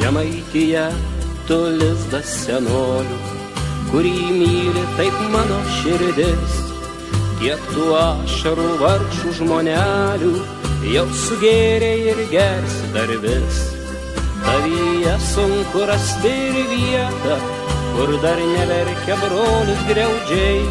Žemaitija, tu lizdas senolių, kurį myli taip mano širdis. Kiek tų ašarų vargšų žmonelių jau sugėrė ir gersi dar vis. Tavyje sunku rasti ir vietą, kur dar neverkia brolis griaudžiai,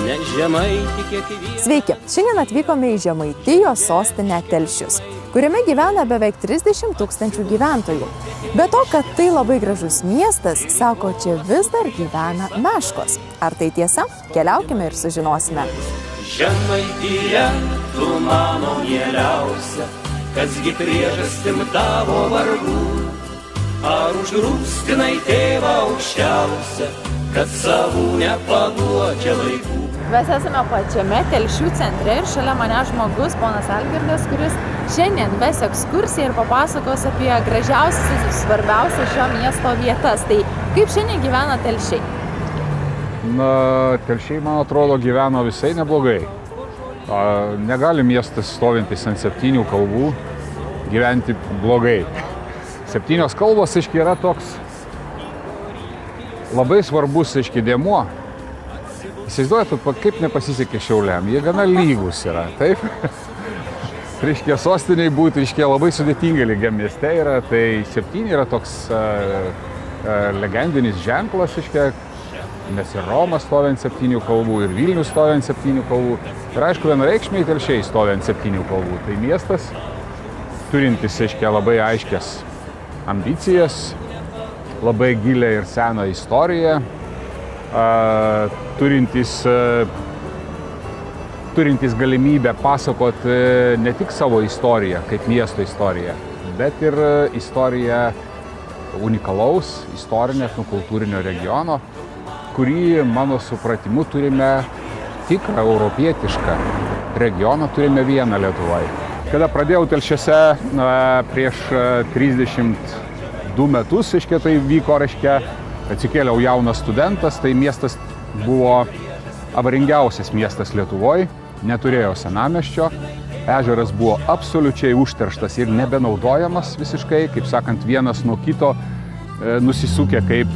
nes Žemaitį kiekvieną. Sveiki, šiandien atvykome į Žemaitijos sostinę Telšius, kuriame gyvena beveik 30 000 gyventojų. Be to, kad tai labai gražus miestas, sako, čia vis dar gyvena meškos. Ar tai tiesa? Keliaukime ir sužinosime. Žemaitija, tu mano mieliausia, kasgi priežastim tavo vargų. Ar užrūstinai tėvą aukščiausią, kad savų nepaduočia vaikų. Mes esame pačiame Telšių centre ir šalia mane žmogus, ponas Algirdas, kuris šiandien ves ekskursiją ir papasakos apie gražiausias ir svarbiausias šio miesto vietas. Tai kaip šiandien gyvena Telšiai? Telšiai, man atrodo, gyvena visai neblogai. Negali miestas stovintis ant 7 kalvų gyventi blogai. 7 kalvos, yra toks labai svarbus, dėmuo. Įsivaizduojate, kaip nepasisekė Šiauliam, jie gana lygus yra, taip? Sostiniai būtų, labai sudėtingai lygiam mieste yra, tai 7 yra toks legendinis ženklas, nes ir Roma stovi ant 7 kalvų, ir Vilnius stovi ant 7 kalvų. Ir aišku, vienareikšmiai Telšiai stovi ant 7 kalvų. Tai miestas, turintis, labai aiškias ambicijas, labai gilią ir seną istoriją, turintis galimybę pasakoti ne tik savo istoriją, kaip miesto istoriją, bet ir istoriją unikalaus, istorinio, kultūrinio regiono, kurį, mano supratimu, turime tikrą europietišką regioną, turime vieną Lietuvoje. Kada pradėjau Telšiuose prieš 32 metus, tai vyko, atsikėliau jaunas studentas, tai miestas buvo avaringiausias miestas Lietuvoje, neturėjo senamiesčio, ežeras buvo absoliučiai užterštas ir nebenaudojamas visiškai, kaip sakant, vienas nuo kito nusisukę kaip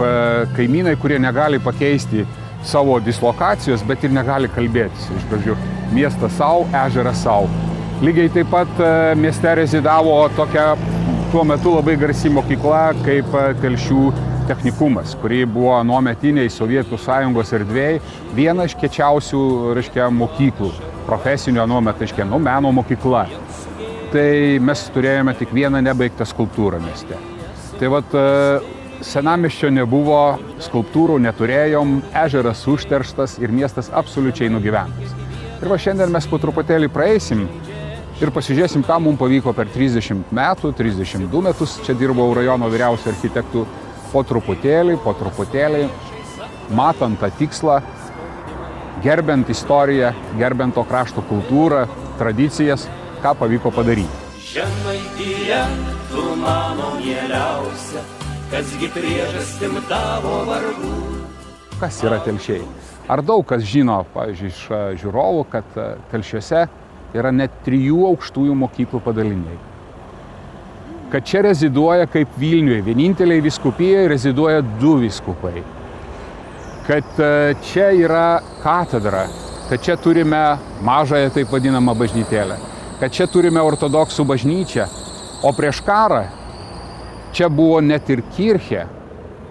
kaimynai, kurie negali pakeisti savo dislokacijos, bet ir negali kalbėtis. Iš pradžių miestas savo, ežeras savo. Lygiai taip pat mieste rezidavo tokia tuo metu labai garsi mokykla kaip Telšių technikumas, kuri buvo nuometiniai Sovietų Sąjungos erdvėj viena iš kiečiausių, mokyklų, profesinio meno mokykla. Tai mes turėjome tik vieną nebaigtą skulptūrą mieste. Tai senamiesčio nebuvo, skulptūrų neturėjom, ežeras užterštas ir miestas absoliučiai nugyventas. Ir šiandien mes po truputėlį praeisim ir pasižiūrėsim, ką mums pavyko per 30 metų, 32 metus. Čia dirbau rajono vyriausiu architektu. Po truputėlį, matant tą tikslą, gerbent istoriją, gerbent to krašto kultūrą, tradicijas, ką pavyko padaryti. Žemaitija, tu mano mieliausia, kasgi priežastim tavo vargų. Kas yra Telšiai? Ar daug kas žino, pavyzdžiui, iš žiūrovų, kad Telšiuose yra net 3 aukštųjų mokyklų padaliniai? Kad čia reziduoja kaip Vilniuje, vieninteliai vyskupijoje reziduoja 2 vyskupai. Kad čia yra katedra, kad čia turime mažąją taip vadinamą bažnytėlę, kad čia turime ortodoksų bažnyčią, o prieš karą čia buvo net ir kirchė,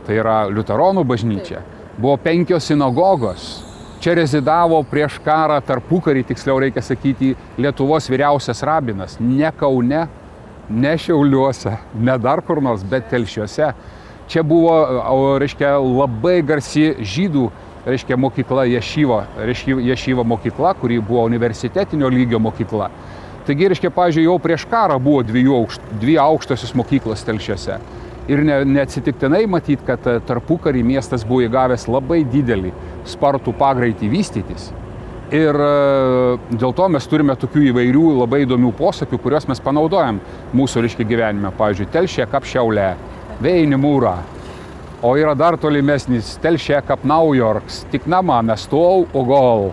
tai yra liuteronų bažnyčia, buvo 5 sinagogos. Čia rezidavo prieš karą, tarpukarį, tiksliau reikia sakyti, Lietuvos vyriausias rabinas, ne Kaune, ne Šiauliuose, ne dar kur nors, bet Telšiuose. Čia buvo, labai garsi žydų, mokykla Ješiva mokykla, kuri buvo universitetinio lygio mokykla. Taigi, pavyzdžiui, jau prieš karą buvo 2 aukštosios mokyklos Telšiuose. Ir neatsitiktinai matyti, kad tarpukarį miestas buvo įgavęs labai didelį spartų pagreitį vystytis. Ir dėl to mes turime tokių įvairių labai įdomių posakių, kuriuos mes panaudojam mūsų gyvenime. Pavyzdžiui, Telšė kap Šiaulė, Veini mūra. O yra dar tolimesnis Telšė kap Naujorks, tik nama mes stovau, o gol.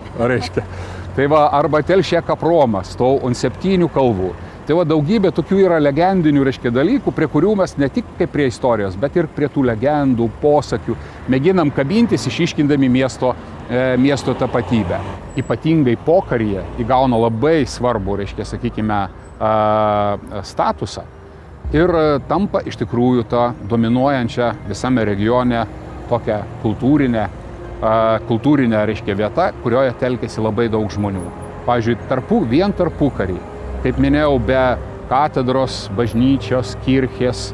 Tai arba Telšė kap Roma, stovau ant 7 kalvų. Tai va daugybė tokių yra legendinių, reiškia, dalykų, prie kurių mes ne tik kaip prie istorijos, bet ir prie tų legendų, posakių mėginam kabintis, išiškindami miesto tapatybę. Ypatingai pokaryje įgauna labai svarbu, reiškia, sakykime, statusą ir tampa iš tikrųjų tą dominuojančią visame regione tokią kultūrinę, reiškia, vieta, kurioje telkėsi labai daug žmonių. Pavyzdžiui, vien tarpukarį, kaip minėjau, be katedros, bažnyčios, kirchės,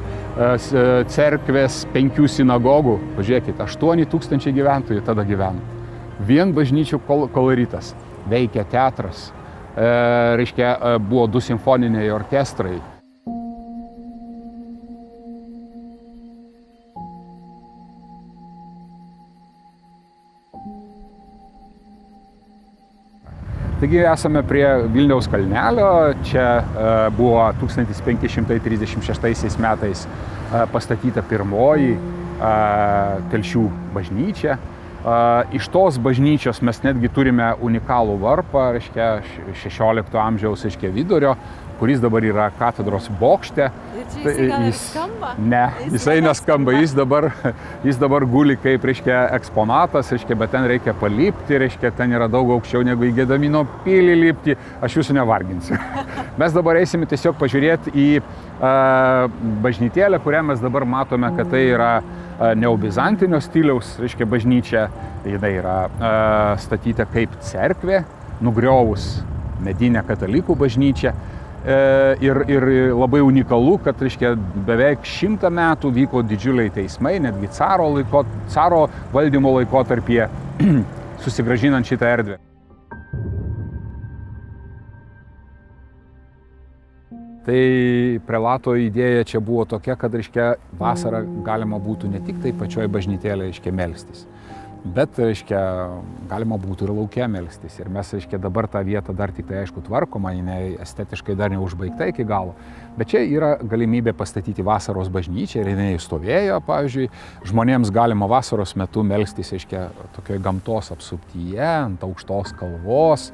cerkvės, 5 sinagogų, pažiūrėkit, 8000 gyventojų tada gyveno. Vien bažnyčių koloritas, veikia teatras, reiškia, buvo 2 simfoniniai orkestrai. Taigi esame prie Vilniaus kalnelio, čia buvo 1536 metais pastatyta pirmoji Telšių bažnyčia. Iš tos bažnyčios mes netgi turime unikalų varpą, reiškia, 16 amžiaus, reiškia, vidurio, kuris dabar yra katedros bokšte. Ir čia jisai skamba? Ne, jisai neskamba, jis dabar guli kaip, reiškia, eksponatas, reiškia, bet ten reikia palipti, reiškia, ten yra daug aukščiau negu į Gedamino pilį lipti, aš jūsų nevarginsiu. Mes dabar eisime tiesiog pažiūrėti į bažnytėlę, kurią mes dabar matome, kad tai yra neobizantinio stiliaus, reiškia, bažnyčia, jinai yra statyta kaip cerkvė, nugriovus medinę katalikų bažnyčią. Ir labai unikalu, kad, reiškia, beveik 100 metų vyko didžiuliai teismai, netgi caro valdymo laikotarpyje, susigrąžinant šitą erdvę. Tai prelato idėja čia buvo tokia, kad, reiškia, vasarą galima būtų ne tik tai pačioj bažnytėlėje, reiškia, melstis, bet, reiškia, galima būtų ir lauke melstis. Ir mes, reiškia, dabar tą vietą dar tik tai, aišku, tvarkoma, jinai estetiškai dar neužbaigta iki galo. Bet čia yra galimybė pastatyti vasaros bažnyčią ir jinai stovėjo, pavyzdžiui, žmonėms galima vasaros metu melstis, reiškia, tokioje gamtos apsuptyje, ant aukštos kalvos,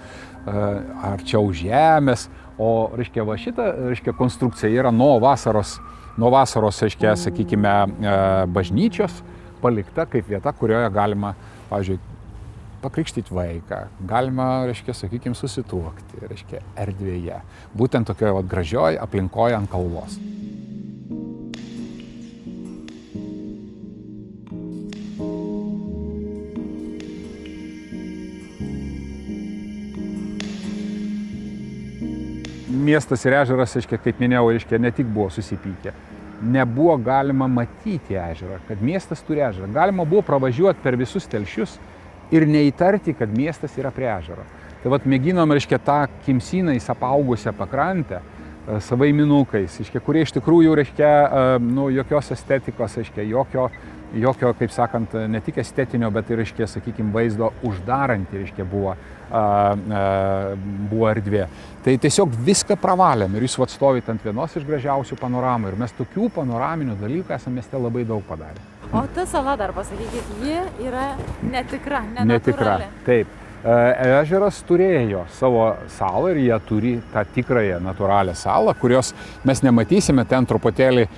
arčiau žemės. O, reiškia, va šita, reiškia, konstrukcija yra nuo vasaros, reiškia, sakykime, bažnyčios, palikta kaip vieta, kurioje galima, pavyzdžiui, pakrikštyti vaiką, galima, reiškia, sakykime, susituokti, reiškia, erdvėje. Būtent tokioje gražioje aplinkoje ant kalvos. Miestas ir ežeras, reiškia, kaip minėjau, reiškia, ne tik buvo susipykę. Nebuvo galima matyti ežerą, kad miestas turi ežerą. Galima buvo pravažiuoti per visus Telšius ir neįtarti, kad miestas yra prie ežero. Tai vat mėginom, reiškia, tą kimsynais apaugusią pakrantę savaiminukais, reiškia, kurie iš tikrųjų, reiškia, jokios estetikos, reiškia, jokio, kaip sakant, ne tik estetinio, bet ir, reiškia, sakykime, vaizdo uždaranti, reiškia, buvo erdvė. Tai tiesiog viską pravalėm ir jūs atstovite ant vienos iš gražiausių panoramų ir mes tokių panoraminių dalykų esame mieste labai daug padarę. O ta sala, dar pasakykit, ji yra netikra, nenatūrali. Netikra, taip. Ežeras turėjo savo salą ir jie turi tą tikrąją natūralią salą, kurios mes nematysime, ten truputėlį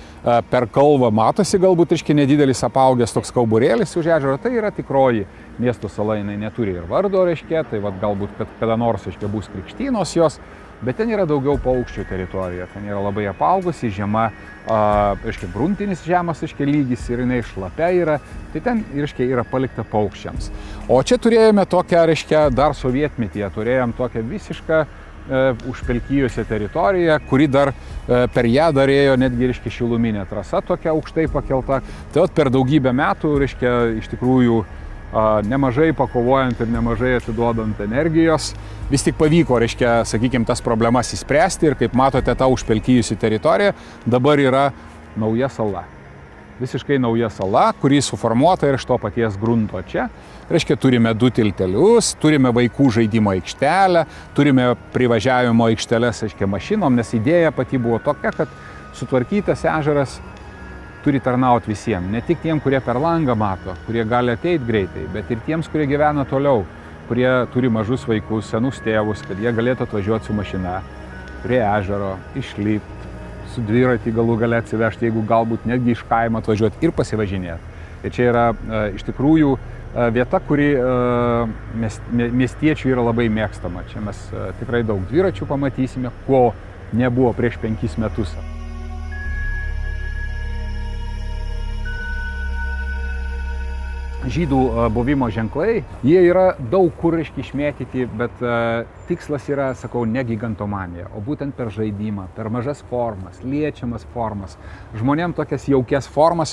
per kalvą matosi galbūt, reiškia, nedidelis apaugęs toks kauburėlis už ežero, tai yra tikroji miesto sala, jinai neturi ir vardo, reiškia, tai vat, galbūt kada nors, reiškia, bus krikštynos jos, bet ten yra daugiau paukščių teritorija, ten yra labai apaugusi, žema, reiškia, gruntinis žemas, reiškia, lygis ir jinai šlapia yra, tai ten, reiškia, yra palikta paukščiams. O čia turėjome tokią, reiškia, dar sovietmetyje, turėjom tokią visišką užpelkijusią teritoriją, kuri dar per ją darėjo netgi, reiškia, šiluminė trasa tokia aukštai pakelta. Tai vat, per daugybę metų, reiškia, iš tikrųjų, nemažai pakovojant ir nemažai atiduodant energijos, vis tik pavyko, reiškia, sakykime, tas problemas įspręsti ir kaip matote, ta užpelkijusi teritorija dabar yra nauja sala. Visiškai nauja sala, kuri suformuota ir iš to paties grunto čia. Reiškia, turime 2 tiltelius, turime vaikų žaidimo aikštelę, turime privažiavimo aikšteles, reiškia, mašinom, nes idėja pati buvo tokia, kad sutvarkytas ežeras turi tarnauti visiems, ne tik tiem, kurie per langą mato, kurie gali ateiti greitai, bet ir tiems, kurie gyvena toliau, kurie turi mažus vaikus, senus tėvus, kad jie galėtų atvažiuoti su mašina, prie ežero, išlipti, su dviratį galų gale atsivežti, jeigu galbūt netgi iš kaimo atvažiuoti ir pasivažinėti. Ir čia yra iš tikrųjų vieta, kuri miestiečių yra labai mėgstama. Čia mes tikrai daug dviračių pamatysime, ko nebuvo prieš 5 metus. Žydų buvimo ženklai, jie yra daug kur išmėtyti, bet tikslas yra, sakau, ne gigantomanija, o būtent per žaidimą, per mažas formas, liečiamas formas. Žmonėm tokias jaukias formas,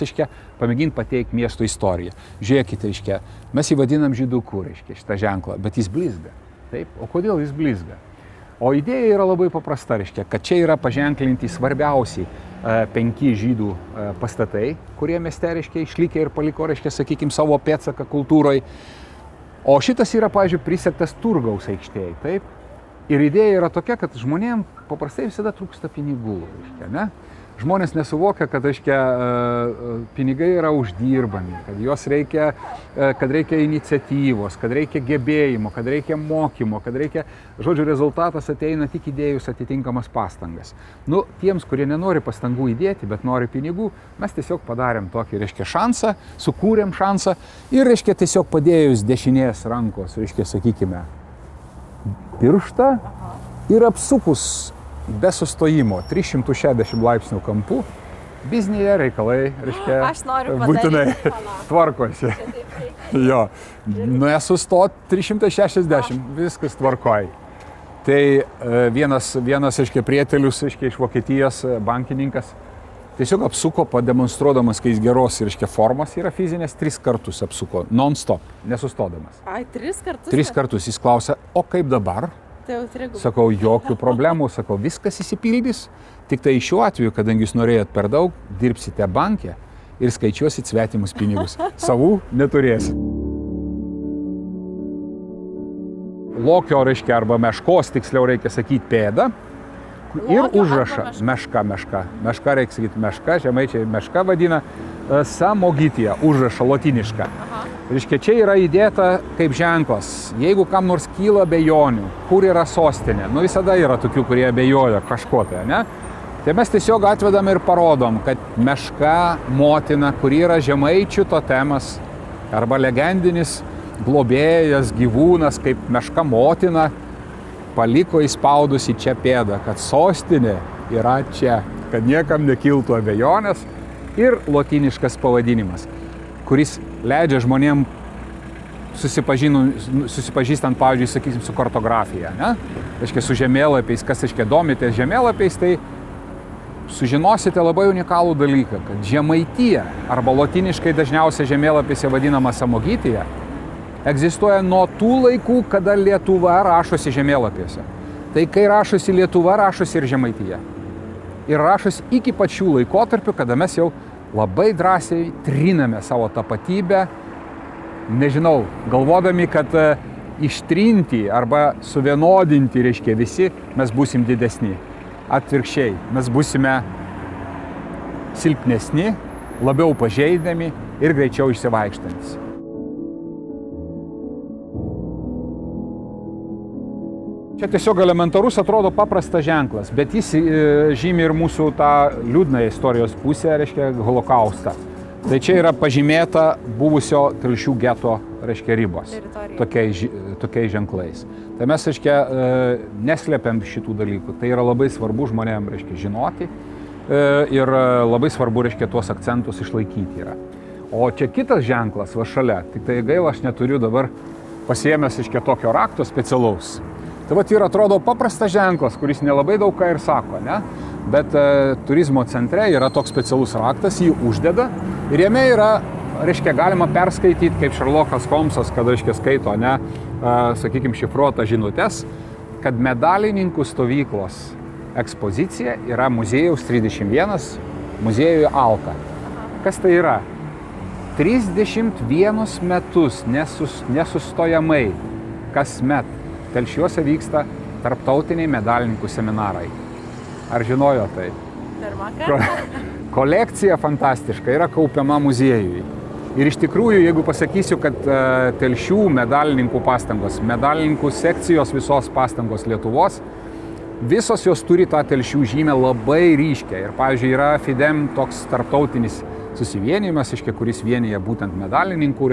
pamėginti pateikti miesto istoriją. Žiūrėkite, mes jį vadinam žyduku, šitą ženklą, bet jis blizga. Taip, o kodėl jis blizga? O idėja yra labai paprasta, kad čia yra paženklinti svarbiausiai 5 žydų pastatai, kurie mieste išlikė ir paliko, sakykime, savo pėdsaką kultūroje. O šitas yra, pavyzdžiui, prisegtas Turgaus aikštėje, taip? Ir idėja yra tokia, kad žmonėm paprastai visada trūksta pinigų, ne? Žmonės nesuvokia, kad, pinigai yra uždirbami, kad reikia iniciatyvos, kad reikia gebėjimo, kad reikia mokymo, kad reikia, rezultatas ateina tik įdėjus atitinkamas pastangas. Tiems, kurie nenori pastangų įdėti, bet nori pinigų, mes tiesiog padarėm tokį, šansą, sukūrėm šansą ir, tiesiog padėjus dešinės rankos, sakykime, pirštą ir apsukus be sustojimo 360 laipsnių kampų, biznėje reikalai, būtinai tvarkosi. Jo, nesustot 360, viskas tvarkoj. Tai vienas prietelius, iš Vokietijos bankininkas, tiesiog apsuko, pademonstruodamas, kai jis geros, formos yra fizinės, 3 kartus apsuko, non-stop, nesustodamas. 3 kartus? 3 kartus. Jis klausia, o kaip dabar? Sakau, jokių problemų, sakau, viskas įsipildys, tik tai šiuo atveju, kadangi jūs norėjot per daug, dirbsite banke ir skaičiuosit svetimus pinigus. Savų neturėsit. Lokio, arba meškos, tiksliau reikia sakyti pėdą, ir užrašą. Meška. Meška reikia sakyti meška, žemaičiai meška vadina, samogytija, užrašą lotinišką. Čia yra įdėta kaip ženklas. Jeigu kam nors kyla abejonių, kur yra sostinė, visada yra tokių, kurie abejoja kažko tai, ne? Tai mes tiesiog atvedam ir parodom, kad meška motina, kuri yra žemaičių totemas, arba legendinis globėjas, gyvūnas, kaip meška motina, paliko įspaudusi čia pėdą, kad sostinė yra čia, kad niekam nekiltų abejonės, ir lotiniškas pavadinimas, kuris leidžia žmonėm susipažįstant, pavyzdžiui, sakysim, su kartografija, ne? Su žemėlapiais, kas, domitės žemėlapiais, tai sužinosite labai unikalų dalyką, kad Žemaitija, arba lotiniškai dažniausiai žemėlapėse vadinama Samogytija, egzistuoja nuo tų laikų, kada Lietuva rašosi žemėlapėse. Tai kai rašosi Lietuva, rašosi ir Žemaitija. Ir rašosi iki pačių laikotarpių, kada mes jau labai drąsiai triname savo tapatybę, nežinau, galvodami, kad ištrinti arba suvienodinti, visi, mes būsim didesni. Atvirkščiai, mes būsime silpnesni, labiau pažeidami ir greičiau išsivaikštantis. Čia tiesiog elementarus, atrodo paprastas ženklas, bet jis žymi ir mūsų tą liūdną istorijos pusę, holokaustą. Tai čia yra pažymėta buvusio Telšių geto, ribos, tokiais ženklais. Tai mes, neslepiam šitų dalykų. Tai yra labai svarbu žmonėm, žinoti ir labai svarbu, tuos akcentus išlaikyti yra. O čia kitas ženklas va šalia, tik tai gaila, aš neturiu dabar pasiėmęs, tokio rakto specialaus. Tai vat ir atrodo paprastas ženklas, kuris nelabai daug ką ir sako, ne? Bet turizmo centre yra toks specialus raktas, jį uždeda ir jame yra, galima perskaityti, kaip Šerlokas Holmsas, kad, skaito, ne, sakykime, šifruotą žinutės, kad medalininkų stovyklos ekspozicija yra muziejaus 31 muziejuje Alka. Kas tai yra? 31 metus nesustojamai kasmet Telšiuose vyksta tarptautiniai medalininkų seminarai. Ar žinojo tai? Kolekcija fantastiška yra kaupiama muziejui. Ir iš tikrųjų, jeigu pasakysiu, kad Telšių medalininkų pastangos, medalininkų sekcijos visos pastangos Lietuvos visos jos turi tą telšių žymę labai ryškę. Ir, pavyzdžiui, yra FIDEM toks tarptautinis susivienijimas, kuris vienyje būtent medalininkų,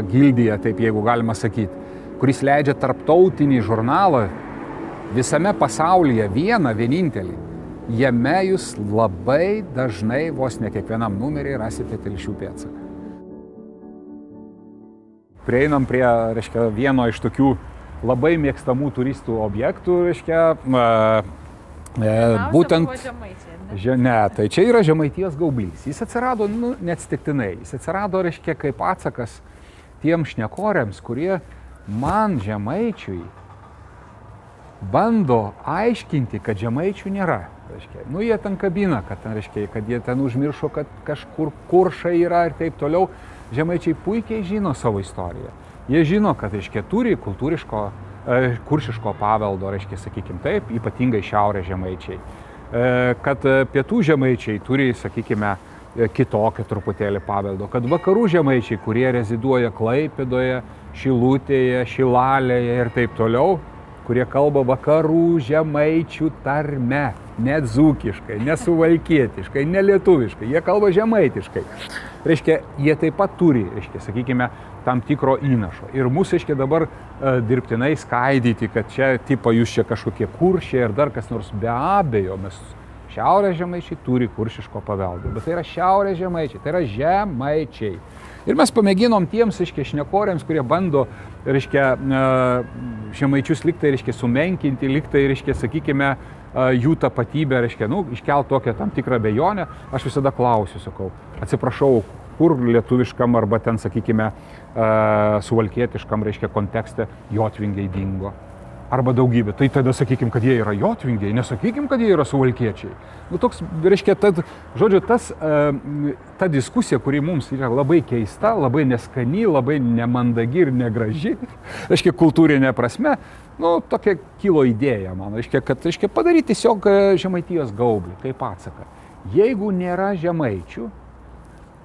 gildiją, taip jeigu galima sakyti, kuris leidžia tarptautinį žurnalą visame pasaulyje vienintelį. Jame jūs labai dažnai, vos ne kiekvienam numerį, rasite telšių pėdsaką. Prieinam prie, vieno iš tokių labai mėgstamų turistų objektų, būtent... Ne, tai čia yra Žemaitijos gaublys. Jis atsirado, neatsitiktinai. Jis atsirado, kaip atsakas tiem šnekoriams, kurie man žemaičiui bando aiškinti, kad žemaičių nėra. Jie ten kabina, kad jie ten užmiršo, kad kažkur kuršai yra ir taip toliau. Žemaičiai puikiai žino savo istoriją. Jie žino, kad, turi kuršiško paveldo, sakykim taip, ypatingai šiaurės žemaičiai. Kad pietų žemaičiai turi, sakykime, kitokio truputėlį paveldo. Kad vakarų žemaičiai, kurie reziduoja Klaipėdoje, Šilutėje, Šilalėje ir taip toliau, kurie kalba vakarų žemaičių tarme, ne dzūkiškai, ne suvalkietiškai, ne lietuviškai, jie kalba žemaitiškai. Jie taip pat turi, sakykime, tam tikro įnašo. Ir mūsų, dabar dirbtinai skaidyti, kad čia, jūs čia kažkokie kuršiai ir dar kas nors, be abejo, šiaurės žemaičiai turi kuršiško paveldo, bet tai yra šiaurės žemaičiai, tai yra žemaičiai. Ir mes pamėginom tiems, šnekoriams, kurie bando, žemaičius liktai, sumenkinti, liktai, sakykime, jų tapatybę, iškelt tokią tam tikrą abejonę, aš visada klausiu, sakau, atsiprašau, kur lietuviškam arba ten, sakykime, suvalkietiškam, kontekste jotvingiai dingo. Arba daugybė. Tai tada sakykim, kad jie yra jotvingiai, nesakykim, kad jie yra suvalkiečiai. Toks, ta diskusija, kuri mums yra labai keista, labai neskani, labai nemandagi ir negraži, kultūrinė prasme, tokia kilo idėja man, kad padaryti tiesiog Žemaitijos gaublį, kaip atsaką. Jeigu nėra žemaičių,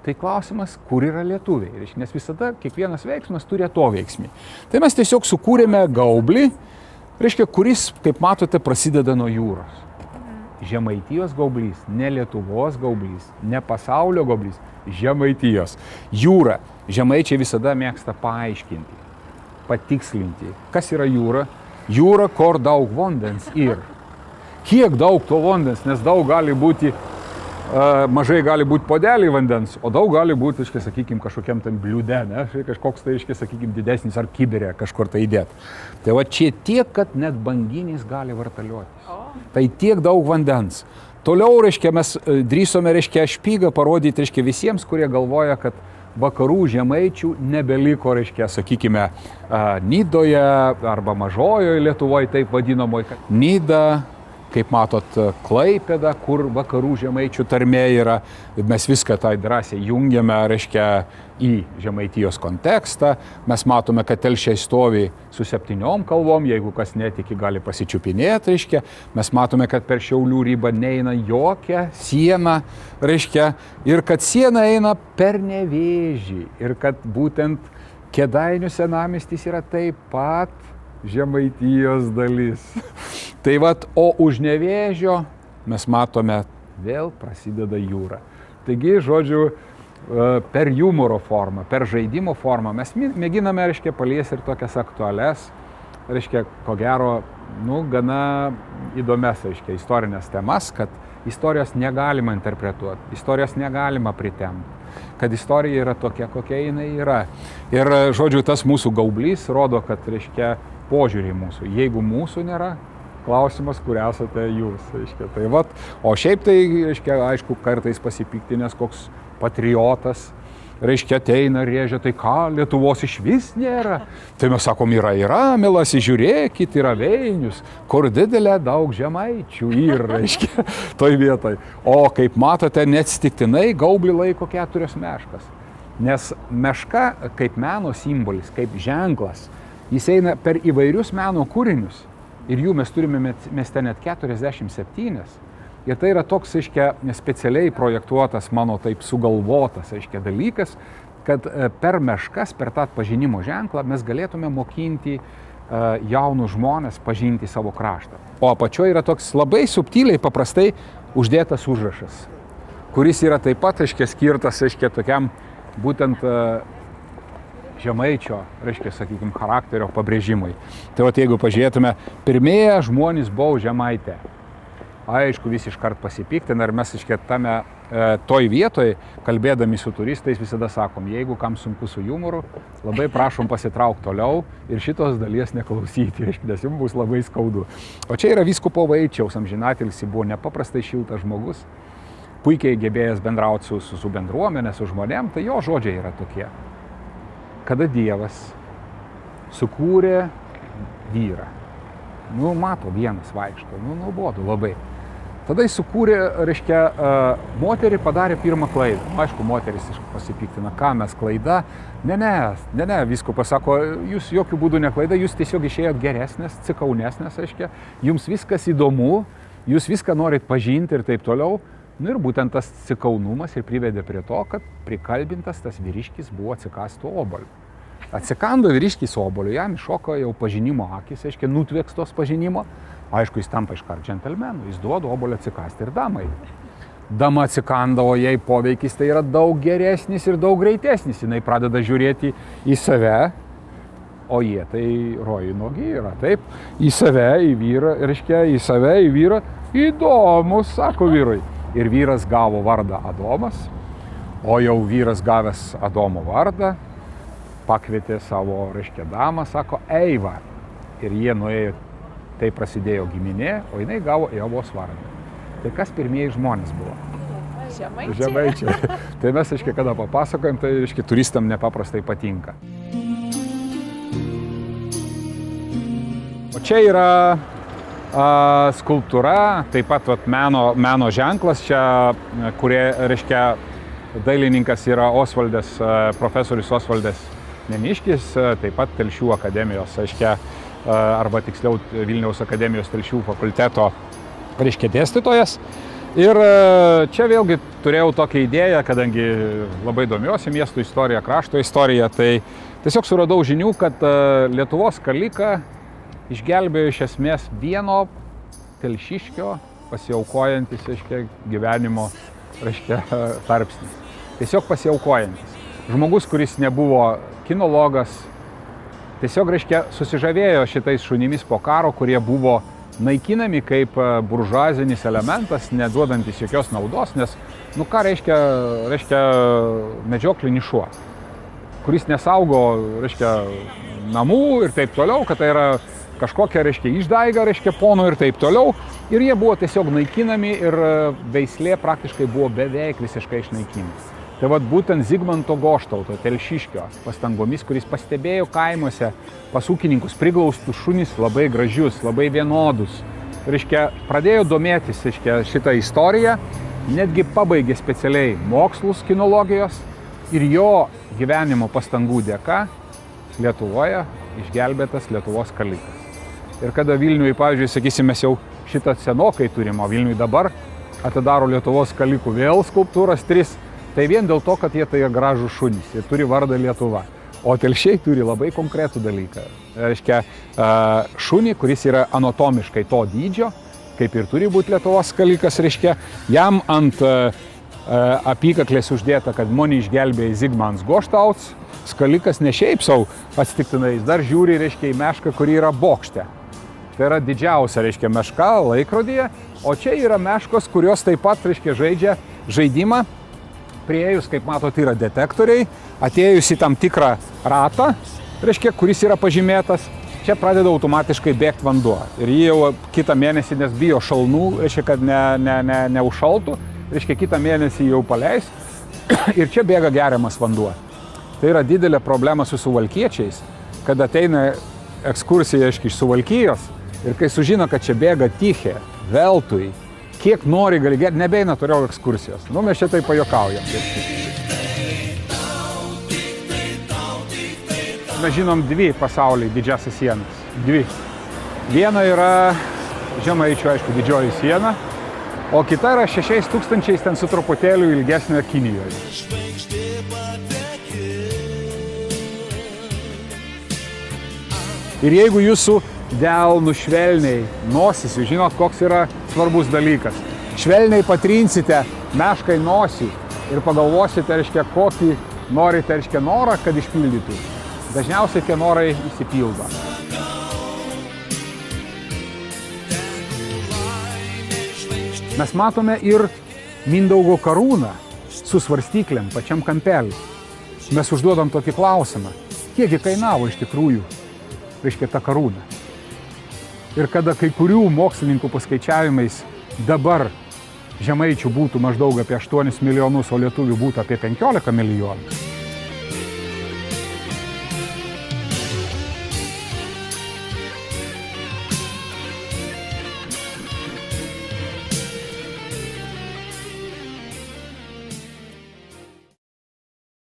tai klausimas, kur yra lietuviai, nes visada kiekvienas veiksmas turi atoveiksmį. Tai mes tiesiog sukūrėme gaublį, kuris, kaip matote, prasideda nuo jūros. Žemaitijos gaublys, ne Lietuvos gaublys, ne pasaulio gaublys, Žemaitijos. Jūra. Žemaičiai visada mėgsta paaiškinti, patikslinti. Kas yra jūra? Jūra, kur daug vandens ir. Kiek daug to vandens, nes daug gali būti, mažai gali būti podelį vandens, o daug gali būti, sakykime, kažkokiam tam bliūde, kažkoks tai, sakykime, didesnis ar kibirė kažkur tai įdėti. Tai va čia tiek, kad net banginis gali vartaliuotis. Tai tiek daug vandens. Toliau, mes drįsome, špygą parodyti, visiems, kurie galvoja, kad vakarų žemaičių nebeliko, sakykime, Nidoje arba mažojoje Lietuvoje, taip vadinamoje. Nida, kaip matot, Klaipėda, kur vakarų žemaičių tarmė yra. Mes viską tai drąsiai jungiame, į Žemaitijos kontekstą. Mes matome, kad telšiai stovi su 7 kalbom, jeigu kas netiki, gali pasičiupinėti, Mes matome, kad per Šiaulių ribą neina jokia siena, ir kad siena eina per Nevėžį. Ir kad būtent Kėdainių senamiestis yra taip pat Žemaitijos dalis. Tai o už Nevėžio mes matome, vėl prasideda jūra. Taigi, per humoro formą, per žaidimo formą mes mėginame, paliesti ir tokias aktualias, ko gero, gana įdomias, istorinės temas, kad istorijos negalima interpretuoti, istorijos negalima pritemti, kad istorija yra tokia, kokia jinai yra. Ir, tas mūsų gaublys rodo, kad, požiūrį mūsų. Jeigu mūsų nėra, klausimas, kur esate jūs. Tai o šiaip tai, aišku, kartais pasipiktinęs koks patriotas, ateina ir rėžia, tai ką, Lietuvos iš vis nėra. Tai mes sakom, yra, mielasi, žiūrėkit, yra Veinius, kur didelė daug žemaičių yra, toj vietoj. O kaip matote, neatsitiktinai gaublį laiko 4 meškas. Nes meška kaip meno simbolis, kaip ženklas, jis eina per įvairius meno kūrinius ir jų mes turime mieste net 47. Ir tai yra toks, specialiai projektuotas, mano taip sugalvotas, dalykas, kad per meškas, per tą atpažinimo ženklą mes galėtume mokinti jaunus žmonės pažinti savo kraštą. O apačioje yra toks labai subtiliai, paprastai uždėtas užrašas, kuris yra taip pat, reiškia, skirtas, reiškia, tokiam būtent žemaičio, reiškia, sakykime, charakterio pabrėžimui. Tai vat, jeigu pažiūrėtume, pirmieji žmonės buvo žemaitė. Aišku, visi iškart pasipiktina ir mes, reiškia, tame toj vietoj, kalbėdami su turistais, visada sakom, jeigu kam sunku su jumoru, labai prašom pasitraukti toliau ir šitos dalies neklausyti, nes jums bus labai skaudu. O čia yra vyskupo Vaičiaus amžinatilsį, buvo nepaprastai šiltas žmogus, puikiai gebėjęs bendrauti su bendruomenė, su žmonėm, tai jo žodžiai yra tokie. Kada Dievas sukūrė vyrą, mato, vienas vaikšto, nuobodu labai. Tada jis sukūrė, reiškia, moterį padarė pirmą klaidą. Aišku, moteris pasipiktina, ką mes klaida. Ne, vyskupas sako, jūs jokių būdų ne klaida, jūs tiesiog išėjot geresnės, cikaunesnės, reiškia, jums viskas įdomu, jūs viską norit pažinti ir taip toliau. Ir būtent tas cikaunumas ir privedė prie to, kad prikalbintas tas vyriškis buvo atsikąsti obuoliu. Atsikando vyriškis obuoliu, jam iššoko jau pažinimo akis, reiškia, nutvekstos pažinimo. Aišku, jis tampa iškart džentelmenu, jis duoda obuolį atsikąsti ir damai. Dama atsikandavo, jai poveikis tai yra daug geresnis ir daug greitesnis. Jinai pradeda žiūrėti į save, o jie tai rojų nuogi yra, taip? Į save, į vyrą, reiškia, į save, į vyrą. Įdomus, sako vyrui. Ir vyras gavo vardą Adomas, o jau vyras gavęs Adomo vardą, pakvietė savo, reiškia, damą, sako, Eiva. Ir jie nuėjo. Tai prasidėjo giminė, o jinai gavo Evos vardą. Tai kas pirmieji žmonės buvo? Žemaičiai. Tai mes, aiškiai, kada papasakojam, tai, aiškiai, turistam nepaprastai patinka. O čia yra skulptūra, taip pat vat, meno ženklas, čia, kurie, reiškia, dailininkas yra profesorius Osvaldas Nemiškis, taip pat Telšių akademijos, aiškia, arba tiksliau Vilniaus akademijos Telšių fakulteto, reiškia, dėstytojas. Ir čia vėlgi turėjau tokią idėją, kadangi labai domiuosi miestų istorija, krašto istorija, tai tiesiog suradau žinių, kad Lietuvos Kalika išgelbėjo iš esmės vieno telšiškio pasiaukojantis, reiškia, gyvenimo, reiškia, tarpsnį. Tiesiog pasiaukojantis. Žmogus, kuris nebuvo kinologas, tiesiog, reiškia, susižavėjo šitais šunimis po karo, kurie buvo naikinami kaip buržuazinis elementas, neduodantis jokios naudos, nes, ką reiškia medžioklinis šuo, kuris nesaugo, reiškia, namų ir taip toliau, kad tai yra kažkokia, reiškia, išdaiga, reiškia, ponų ir taip toliau. Ir jie buvo tiesiog naikinami ir veislė praktiškai buvo beveik visiškai išnaikinta. Tai vat būtent Zigmanto Goštauto, Telšiškio pastangomis, kuris pastebėjo kaimuose pas ūkininkus priglaustus šunis labai gražius, labai vienodus. Reiškia, pradėjo domėtis, reiškia, šitą istoriją, netgi pabaigė specialiai mokslus kinologijos ir jo gyvenimo pastangų dėka Lietuvoje išgelbėtas Lietuvos Kalikas. Ir kada Vilniuje, pavyzdžiui, sakysim, mes jau šitą senokai turim, o Vilniuje dabar atidaro Lietuvos Kalikų vėl skulptūras 3, tai vien dėl to, kad jie tai gražų šunys ir turi vardą Lietuva. O Telšiai turi labai konkretų dalyką. Reiškia, šunį, kuris yra anatomiškai to dydžio, kaip ir turi būti Lietuvos Kalikas, reiškia, jam ant apykaklės uždėta, kad mane išgelbėjo Zigmantas Goštautas. Skalikas ne šiaip savo atsitiktinai, jis dar žiūri, reiškia, į mešką, kuri yra bokšte. Tai yra didžiausia, reiškia, meška laikrodyje, o čia yra meškos, kurios taip pat, reiškia, žaidžia žaidimą. Priėjus, kaip matot, yra detektoriai, atėjus į tam tikrą ratą, reiškia, kuris yra pažymėtas, čia pradeda automatiškai bėgti vanduo. Ir jį jau kitą mėnesį, nes bijo šalnų, reiškia, kad neužšaltų, reiškia, kitą mėnesį jau paleis ir čia bėga geriamas vanduo. Tai yra didelė problema su suvalkiečiais, kad ateina ekskursija, aiškiai, iš Suvalkijos ir kai sužino, kad čia bėga Tichė, veltui, kiek nori gali gerti, nebeina toliau ekskursijos. Mes čia tai pajuokaujam. Mes žinom 2 pasaulyje didžiasias sienas. 2. Viena yra Žemaičių, aišku, didžioji siena, o kita yra 6000 ten su truputėliu ilgesnė Kinijoje. Ir jeigu jūsų delnų švelniai nosis, jūs žinot, koks yra svarbus dalykas. Švelniai patrinsite meškai nosį ir pagalvosite, reiškia, kokį norite, reiškia, norą, kad išpildytų. Dažniausiai tie norai įsipildo. Mes matome ir Mindaugo karūną su svarstyklėm pačiam kampelį. Mes užduodam tokį klausimą, kiekgi kainavo iš tikrųjų, reiškia, ta karūna. Ir kada kai kurių mokslininkų paskaičiavimais dabar žemaičių būtų maždaug apie 8 milijonus, o lietuvių būtų apie 15 milijonų.